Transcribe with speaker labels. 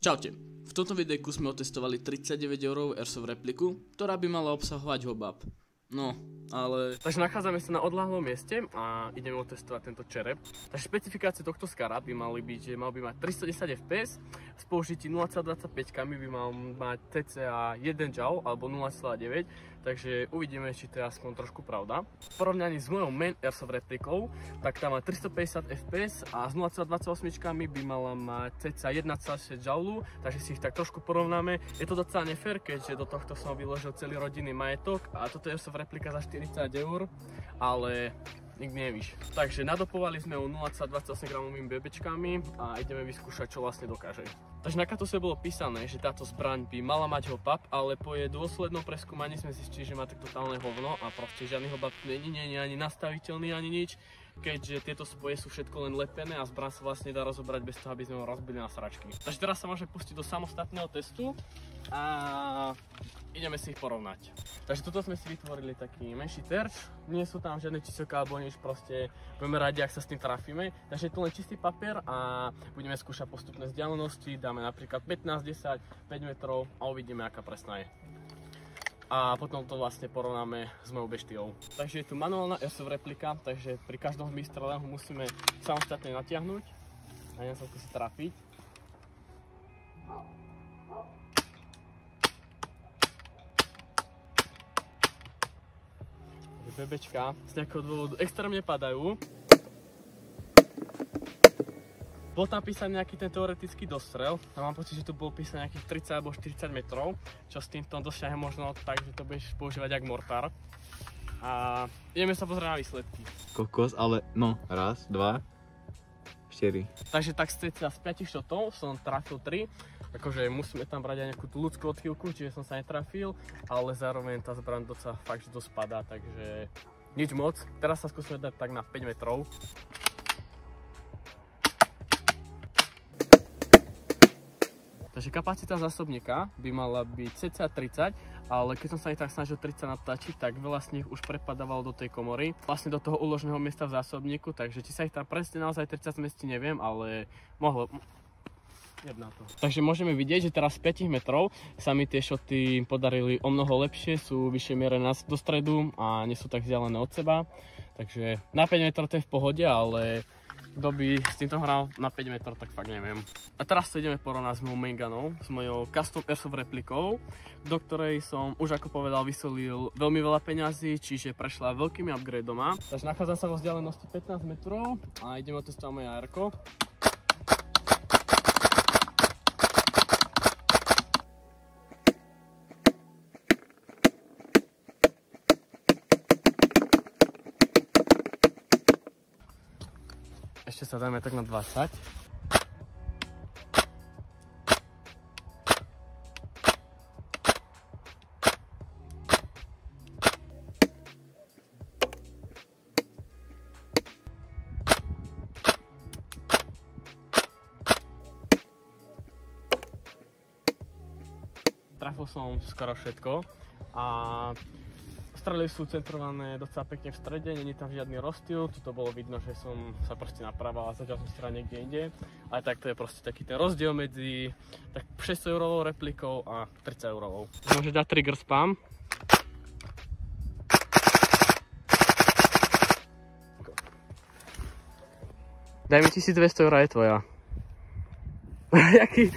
Speaker 1: Čaute, v tomto videjku sme otestovali 39 € Airsoft repliku, ktorá by mala obsahovať hobab. No, ale...
Speaker 2: Takže nachádzame sa na odľahlom mieste a ideme otestovať tento čerep. Takže špecifikácie tohto skara by mali byť, že mal by mať 310 fps, s použitím 0,25 by mal mať cca 1 joule alebo 0,9, takže uvidíme, či to je aspoň trošku pravda. V porovnaní s mojou main Airsoft replikou, tak tam má 350 fps a s 0,28 by mala mať cca 1,6 joule, takže si ich tak trošku porovnáme. Je to docela nefér, keďže do tohto som vyložil celý rodinný majetok a toto je Airsoft replika za 40 €, ale nikdy nevíš. Takže nadopovali sme ho 0,28 gramovými bebečkami a ideme vyskúšať, čo vlastne dokáže. Takže na katuse bolo písané, že táto zbraň by mala mať hobab, ale po jej dôslednom preskúmaní sme zistili, že má tak totálne hovno a proste žiadny hobab nie je ani nastaviteľný, ani nič, keďže tieto spoje sú všetko len lepené a zbraň sa vlastne dá rozobrať bez toho, aby sme ho rozbili na sračky. Takže teraz sa môžeme pustiť do samostatného testu a ideme si ich porovnať. Takže toto sme si vytvorili taký menší terč, nie sú tam žiadne číselka alebo nič, proste budeme radi, ak sa s tým trafíme. Takže je to len čistý papier a budeme skúšať postupné vzdialenosti, dáme napríklad 15, 10, 5 metrov a uvidíme, aká presná je. A potom to vlastne porovnáme s mojou beštiou. Takže je tu manuálna Airsoft replika, takže pri každom výstrele ho musíme samostatne natiahnuť a idem sa skúsiť trafiť. Bebečka z nejakého dôvodu extrémne padajú. Bol tam písaný nejaký ten teoretický dostrel a mám pocit, že tu bolo písané nejakých 30 alebo 40 metrov, čo s týmto dosiahne možno tak, že to budeš používať jak mortár. A ideme sa pozrieť na výsledky.
Speaker 3: Kokos, ale no, raz, dva, 4.
Speaker 2: Takže tak z 5 šotov som trafil 3. Akože musíme tam brať aj nejakú tú ľudskú odchýlku, čiže som sa netrafil, ale zároveň tá zbraň docela fakt, že to spadá, takže nič moc. Teraz sa skúsime dať tak na 5 metrov. Takže kapacita zásobníka by mala byť cca 30, ale keď som sa ich tak snažil 30 natlačiť, tak veľa z nich už prepadávalo do tej komory, vlastne do toho úložného miesta v zásobníku, takže či sa ich tam presne naozaj 30 zmestí, neviem, ale mohlo. Takže môžeme vidieť, že teraz z 5 metrov sa mi tie šoty podarili o mnoho lepšie, sú vyššie miere do stredu a nie sú tak vzdialené od seba. Takže na 5 metrov to je v pohode, ale kto by s týmto hral na 5 metrov, tak fakt neviem. A teraz sa ideme porovnať s mojou main gunou, s mojou custom Airsoft replikou, do ktorej som už ako povedal vysolil veľmi veľa peňazí, čiže prešla veľkými upgradeom. Takže nachádzam sa vo vzdialenosti 15 metrov a ideme otestovať moje AR-ko. Ešte sa dajme tak na 20. Trafil som skoro všetko a strely sú centrované docela pekne v strede, není tam žiadny rozptyl, tu to bolo vidno, že som sa proste naprával a začal som strať niekde inde. Ale tak to je proste taký ten rozdiel medzi tak 600 € replikou a 30 €. Môže dať trigger spam. Daj mi 1200 € je tvoja. Jaký...